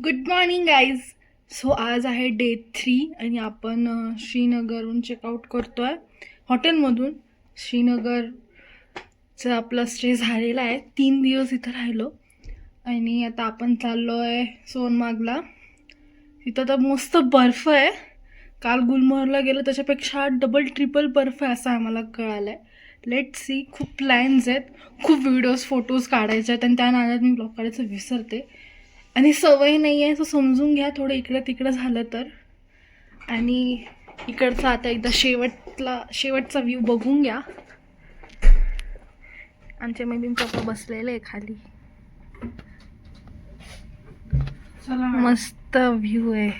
Good morning guys. So आज आहे day 3 आणि आपण श्रीनगरहून चेकआउट करतो आहे हॉटेलमधून. श्रीनगरचा आपला स्टे झालेला आहे. 3 दिवस इथं राहिलो आणि आता आपण चाललो आहे सोनमार्गला. इथं तर मस्त बर्फ आहे. काल गुलमर्गला गेलो त्याच्यापेक्षा डबल ट्रिपल बर्फ आहे असं आम्हाला कळालं आहे. Let see. खूप प्लॅन्स आहेत, खूप व्हिडिओज फोटोज काढायचे आहेत आणि त्या नादात मी ब्लॉग काढायचं विसरते आणि सवय नाही आहे. सो समजून घ्या थोडं इकडं तिकडं झालं तर. आणि इकडचा आता एकदा शेवटचा व्ह्यू बघून घ्या. आमचे मम्मी पप्पा बसलेले आहे खाली. मस्त व्ह्यू आहे.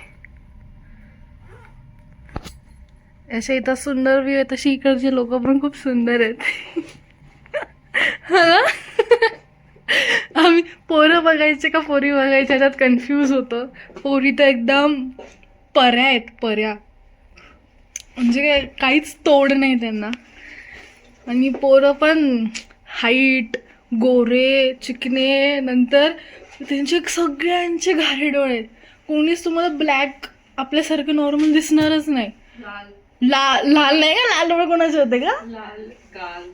अशा इथं सुंदर व्ह्यू आहे तशी इकडचे लोक पण खूप सुंदर आहेत. आम्ही पोरं बघायचे का पोरी बघायच्या त्यात कन्फ्यूज होतं. पोरी तर एकदम पर्या आहेत, पर्या म्हणजे काहीच तोड नाही त्यांना. आणि पोरं पण हाईट, गोरे, चिकणे, नंतर त्यांचे सगळ्यांचे घारे डोळे आहेत. कोणीच तुम्हाला ब्लॅक आपल्यासारखं नॉर्मल दिसणारच नाही. लाल नाही का, लाल डोळे कोणाचे होते का?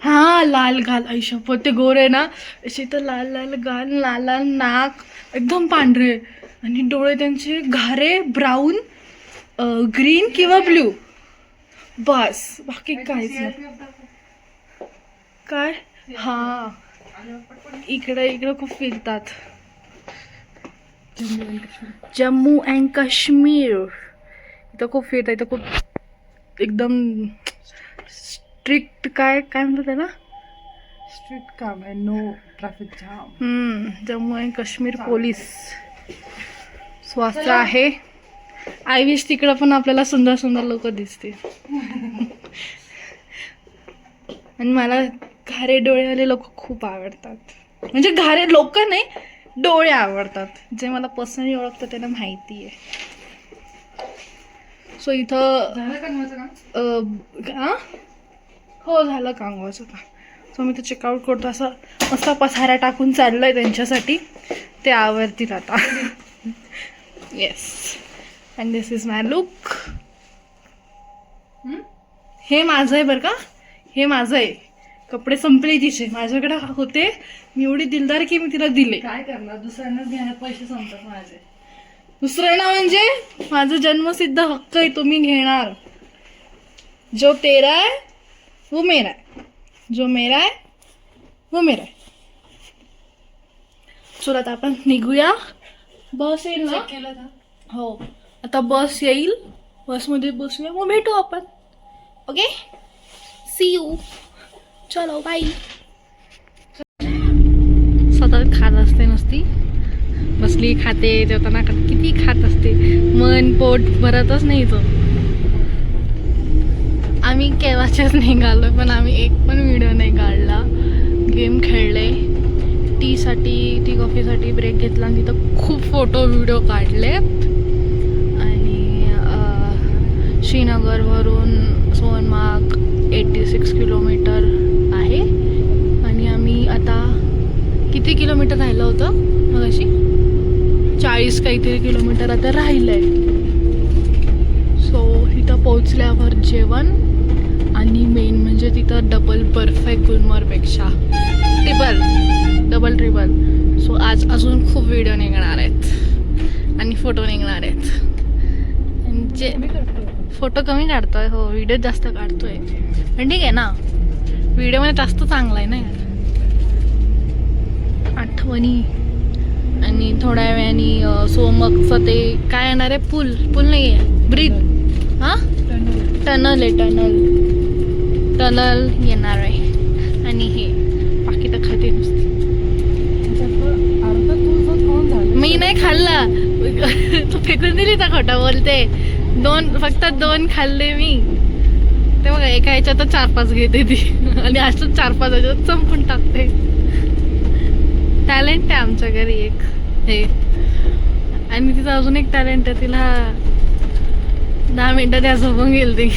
हा, लाल गाल. आई शपथ, ते गोरे ना असे तर लाल लाल गाल, लाल लाल नाक, एकदम पांढरे आणि डोळे त्यांचे घारे ब्राऊन, ग्रीन किंवा ब्ल्यू, बस बाकी काहीच नाही. काय हा, इकडं खूप फिरतात. जम्मू अँड काश्मीर इथं खूप फिरतात. इथं खूप एकदम स्ट्रिक्ट काय म्हणतात त्याला, स्ट्रिक्ट काम आहे. No traffic jam. Jammu and Kashmir police स्वास्थ्य आहे. आय विश तिकडं पण आपल्याला सुंदर सुंदर लोक दिसतील. आणि मला घारे डोळेवाले लोक खूप आवडतात. म्हणजे घारे लोक नाही, डोळे आवडतात. जे मला पर्सनली ओळखतं त्यांना माहिती आहे. सो इथं हो झालं कांगवाचं काम. सो मी तर चेकआउट करतो. असं मस्त पसारा टाकून चाललं आहे त्यांच्यासाठी. ते आवडतील आता. Yes, and this is my look. हे माझं आहे बरं का, हे माझं आहे. कपडे संपले तिचे, माझ्याकडे होते. मी एवढी दिलदार की मी तिला दिले. काय करणार, दुसऱ्यांनाच घेण्यात पैसे संपतात माझे. दुसरं ना म्हणजे माझं जन्मसिद्ध हक्क आहे, तो मी घेणार. जो तेरा है वो मेरा है, जो मेरा है वो मेरा है. चला आता आपण निघूया. बस येईल ना? केलं का? हो, आता बस येईल, बसमध्ये बसूया, मग भेटू आपण. Okay, see you. चलो बाय. सतत खात असते नुसती, बसली खाते, जेवताना किती खात असते. मन पोट भरतच नाही तो. आम्ही केव्हाच्याच निघालो पण आम्ही एक पण व्हिडिओ नाही काढला. गेम खेळले, टी कॉफीसाठी ब्रेक घेतला आणि तिथं खूप फोटो व्हिडिओ काढलेत. आणि श्रीनगरवरून सोनमार्ग 86 किलोमीटर आहे. आणि आम्ही आता किती किलोमीटर राहिलं होतं मग अशी 40 काहीतरी किलोमीटर आता राहिलं आहे. सो इथं पोचल्यावर जेवण आणि मेन म्हणजे तिथं डबल बर्फ आहे गुलमर्गपेक्षा, डबल ट्रिपल. सो आज अजून खूप व्हिडिओ निघणार आहेत आणि फोटो निघणार आहेत. म्हणजे फोटो कमी काढतोय, हो व्हिडिओ जास्त काढतोय पण ठीक आहे ना, व्हिडिओमध्ये जास्त चांगला आहे ना यार. आठवणी. आणि थोड्या वेळाने सोमकचं ते काय येणार आहे, पूल नाही आहे, ब्रिज, हां टनल येणार आहे. आणि हे बाकी तर खाते नुसती. मी नाही खाल्ला, तू फेकून दिली तर खोटं बोलते. फक्त दोन खाल्ले मी. ते बघा एका ह्याच्यात 4-5 घेते ती आणि असं 4-5 ह्याच्यात संपून टाकते. टॅलेंट आहे आमच्या घरी एक हे. आणि तिचं अजून एक टॅलेंट आहे, तिला 10 मिनिटं त्या झोपून गेल ती.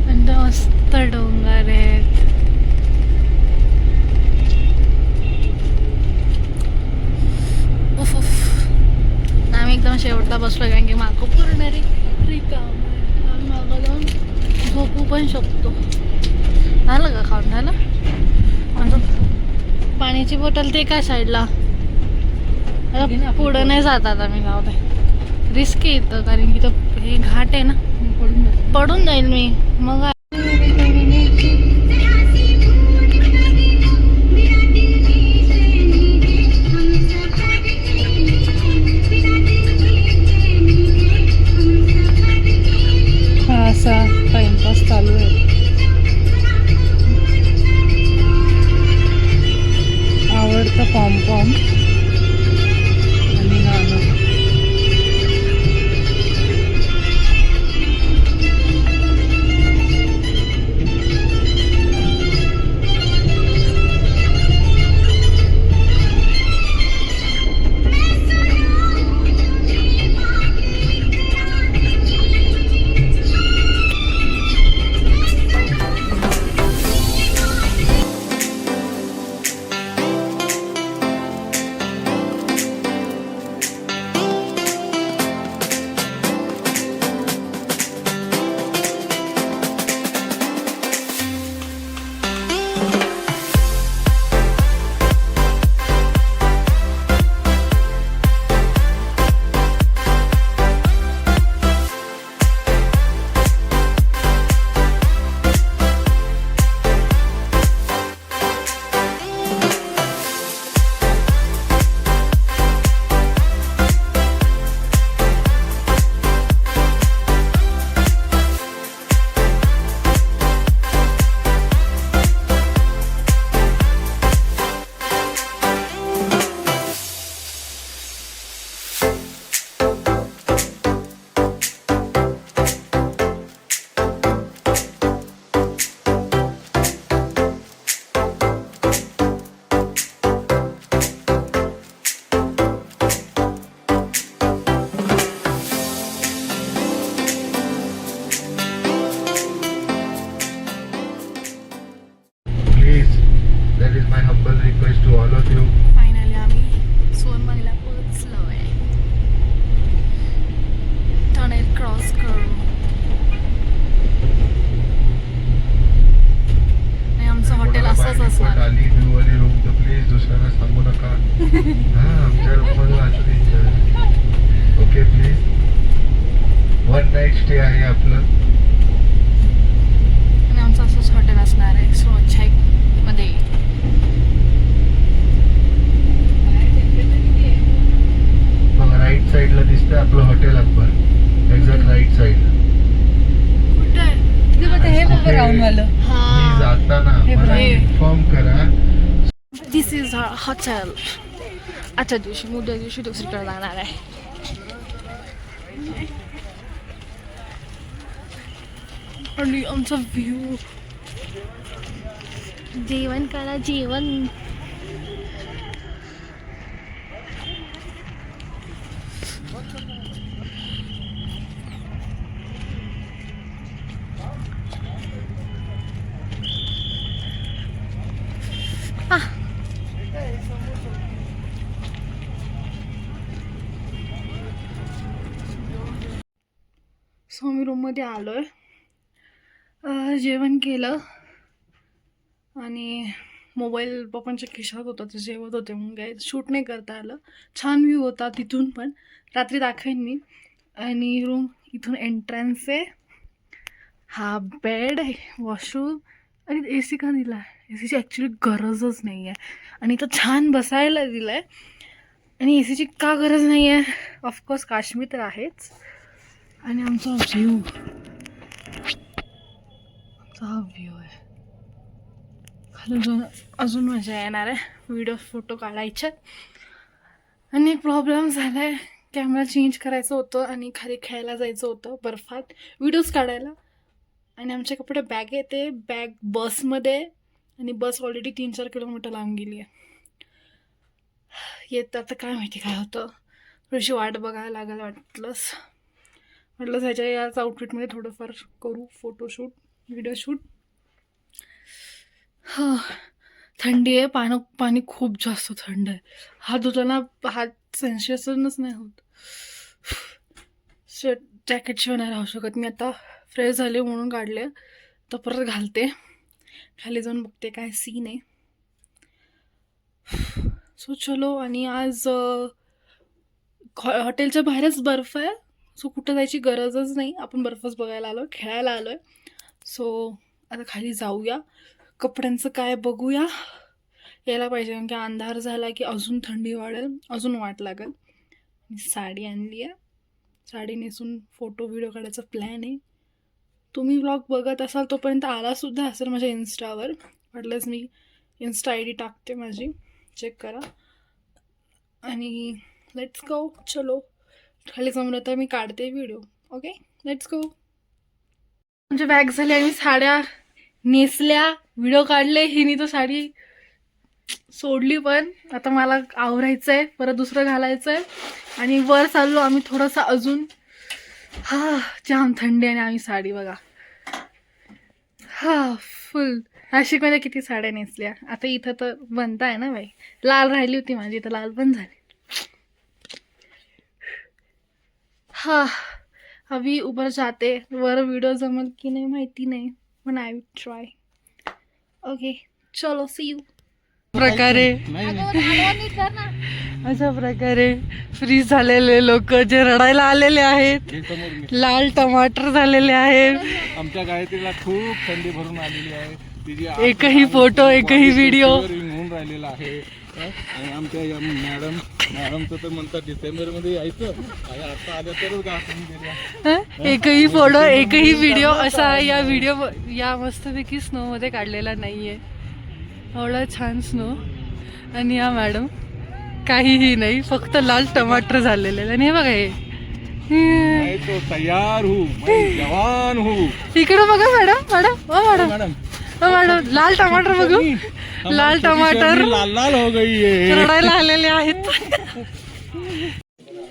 आणि मस्त डोंगर आहेत. ना अजून पाण्याची बॉटल ते काय साईडला. आता पुढं नाही जात आता मी. जाऊ दे, रिस्क येतं कारण की तो हे घाट आहे ना, पडून जाईल मी मग. हा असा टाइमपास चालू आहे. आवडतं पॉम आणि गाणं. Please, that is my humble request to all of you. Finally आम्ही सोनमणीला पोहोचलो आहे. टनेल क्रॉस करू आणि आमचं हॉटेल असंच असणार. आली व्ह्यू वाली रूम तर प्लीज दुसऱ्यांना सांगू नका. हा आमच्या रूम मध्ये असं enjoy. Okay please. 1 night stay आहे आपलं. आणि आमचं असंच हॉटेल असणार आहे सोनछाई मध्ये. मग राईट साईडला दिसतंय आपलं hotel Akbar. Exact right side. हे बघ राऊंड वालं. मी जाताना हे मला बघ. इन्फॉर्म करा. दिस इज हॉटेल. आजच्या दिवशी उद्या दिवशी दुसरीकडे जाणार आहे. आणि आमचा व्ह्यू. जेवण करा जेवण. सो मी रूममध्ये आलो आहे. जेवण केलं आणि मोबाईल पप्पांच्या खिशात होता, ते जेवत होते म्हणून काय शूट नाही करता आलं. छान व्ह्यू होता तिथून पण, रात्री दाखवेन मी. आणि रूम इथून एंट्रन्स आहे. हा बेड आहे, वॉशरूम. आणि ए सी का दिला आहे? ए सीची ॲक्च्युली गरजच नाही आहे. आणि इथं छान बसायला दिलं आहे. आणि ए सीची का गरज नाही आहे? ऑफकोर्स काश्मीर तर आहेच. आणि आमचा व्ह्यू, आमचा हा व्ह्यू आहे. खाली अजून मजा येणार आहे. व्हिडिओ फोटो काढायचे. आणि एक प्रॉब्लेम झाला आहे, कॅमेरा चेंज करायचं होतं आणि खाली खेळायला जायचं होतं बर्फात व्हिडिओज काढायला. आणि आमचे कपडे बॅग आहे, ते बॅग बसमध्ये. आणि बस ऑलरेडी 3-4 किलोमीटर लांब गेली आहे. येत आता काय माहिती काय होतं. थोडीशी वाट बघायला लागेल. म्हटलं ह्याच्या याच आउटफिटमध्ये थोडंफार करू फोटोशूट, व्हिडिओ शूट. हां, थंडी आहे. पाणी खूप जास्त थंड आहे. हात धुताना हात सेन्सेशनच नाही होत. जॅकेटशिवाय नाही राहू शकत मी. आता फ्रेश झाले म्हणून काढले, तर परत घालते. खाली जाऊन बघते काय सीन आहे. सो चलो. आणि आज हॉटेलच्या बाहेरच बर्फ आहे, सो कुठं जायची गरजच नाही. आपण बर्फच बघायला आलो, खेळायला आलो आहे. सो आता खाली जाऊया, कपड्यांचं काय बघूया. यायला पाहिजे कारण की अंधार झाला की अजून थंडी वाढेल, अजून वाट लागेल. साडी आणली आहे, साडी नेसून फोटो व्हिडिओ काढायचा प्लॅन आहे. तुम्ही व्लॉग बघत असाल तोपर्यंत आलासुद्धा असेल माझ्या इन्स्टावर. वाटलंच मी इन्स्टा ID टाकते माझी, चेक करा. आणि लेट्स गो. चलो खाली जमलं तर मी काढते व्हिडिओ. Okay, let's go. म्हणजे बॅग झाली आणि साड्या नेसल्या, व्हिडिओ काढले. हिनी तर साडी सोडली, पण आता मला आवरायचं आहे, परत दुसरं घालायचं आहे. आणि वर चाललो आम्ही थोडंसं अजून. जाम थंडी आणि आम्ही साडी बघा फुल. नाशिकमध्ये किती साड्या नेसल्या. आता इथं तर बनता आहे ना बाई. लाल राहिली होती माझी, तर लाल पण झाली. अभी ऊपर जाते. वर व्हिडिओ जमल की नाही माहिती नाही, पण आय विल ट्राय. ओके चलो, सी यू. अशा प्रकारे फ्रीज झालेले लोक जे रडायला आलेले आहेत, लाल टमाटर झालेले आहेत. आमच्या गायत्रीला खूप थंडी भरून आलेली आहे. तिची एकही फोटो, एकही व्हिडिओ होऊन राहिलेला आहे. आणि आमच्या या मॅडमचं तर म्हणतात डिसेंबरमध्ये यायचं, आता आल्या तरच गाठून गेल्या. एकही फोटो, एकही व्हिडिओ असा या मस्तपैकी स्नो मध्ये काढलेला नाहीये. एवढा छान स्नो. आणि या मॅडम काहीही नाही, फक्त लाल टमाटर झालेले. आणि हे बघा, हे तो तयार हो, मैं जवान हो. इकडे बघा मॅडम. मॅडम लाल टमाटर बघू. लाल टमाटर लाल हो गई है. रडायला आलेले आहेत.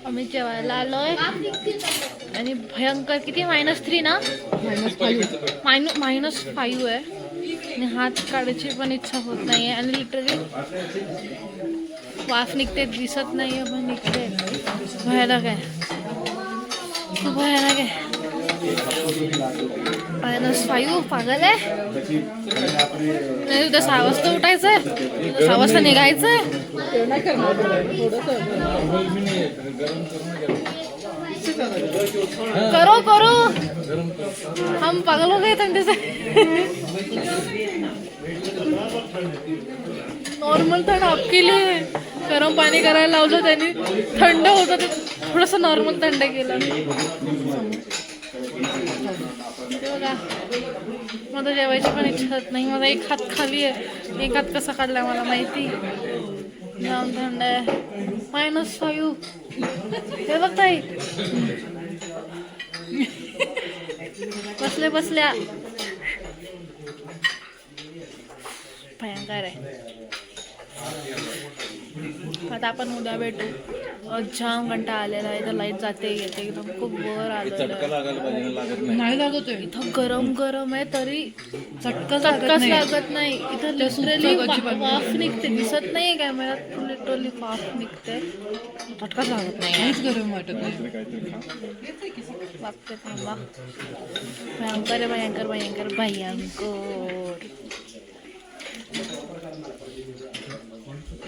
आम्ही जेवायला आलोय आणि भयंकर किती -3 ना, -5 आहे. आणि हात काढायची पण इच्छा होत नाही आहे. आणि लिटरली वाफ निघते, दिसत नाही आहे पण निघते. भयानक आहे, खूप भयानक आहे. -5 पागल आहे. नाही, उद्या 6 वाजता उठायचं आहे, 6 वाजता निघायचं आहे. करो हम पागल हो गए ठंडे से. नॉर्मल थंड आपके लिए गरम पाणी करायला लावलं त्यांनी, थंड होतं ते थोडंसं नॉर्मल थंड केलं. ते बघा, मला जेवायची पण इच्छा होत नाही. माझा एक हात खाली आहे, एक हात कसा काढलाय मला माहिती. जाम थंड आहे. -5. हे बघताय, बसल्या भयंकर आहे. आता आपण उद्या भेटू. जाम घंटा आलेला आहे, तर लाईट जाते येते, एकदम खूप वर आलेलं नाही लागतोय. इथं गरम आहे तरी चटकाच लागत नाही. इथं लिटरली वाफ निघते, दिसत नाही कॅमेऱ्यात, लिटरली वाफ निघते, चटकाच लागत नाही. काहीच गरम वाटत नाही. बापरे थांबा. भयंकर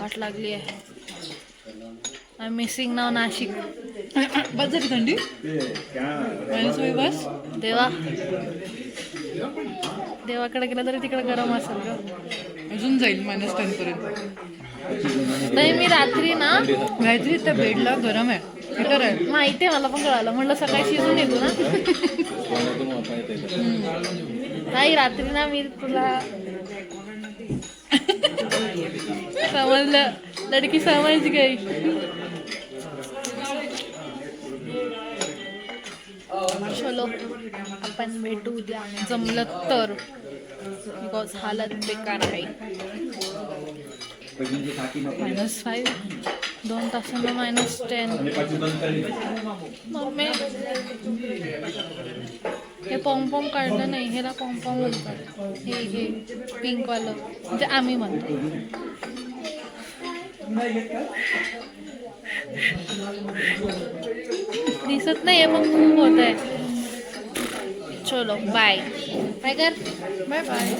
वाट लागली आहे. आय मिसिंग नाव नाशिक. बस झाली थंडी. -5 बस. देवाकडे गेलं तरी तिकडे गरम असेल ग. अजून जाईल -10 पर्यंत. नाही, मी रात्री ना गायत्री त्या बेडला गरम आहे, हिटर आहे. माहिती आहे, मला पण कळालं. म्हणलं सकाळी शिजून येतो ना. नाही, रात्री ना मी तुला समजलं, लडकी समज गई. चलो आपण भेटू उद्या, जमलं तर, बिकॉज हालत बेकार आहे. -5, 2 तासांना -10. मम्मी हे पॉम काढलं नाही, ह्याला पॉम म्हणतात. हे पिंकवालं म्हणजे आम्ही म्हणतो. दिसत नाही पण खूप होत आहे. चलो बाय कर. बाय.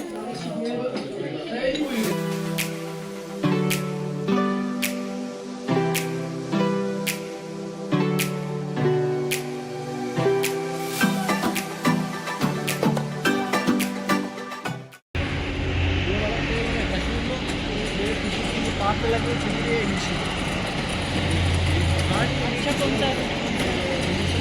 अच्छा कोणता आहे?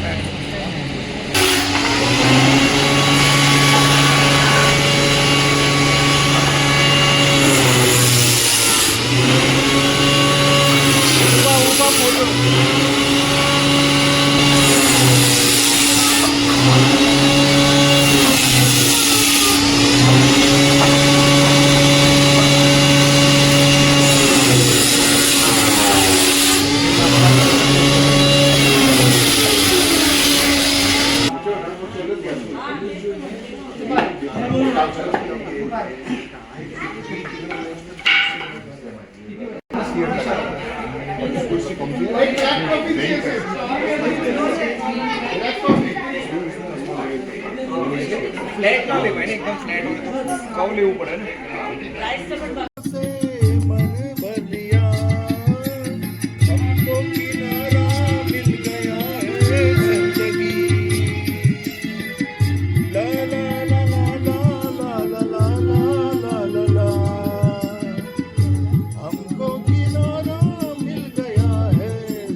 हमको किनारा मिल गया है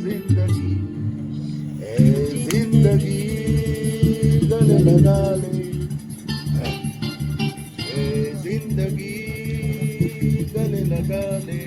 जिंदगी ए जिंदगी गले लगा ले ए जिंदगी गले लगा ले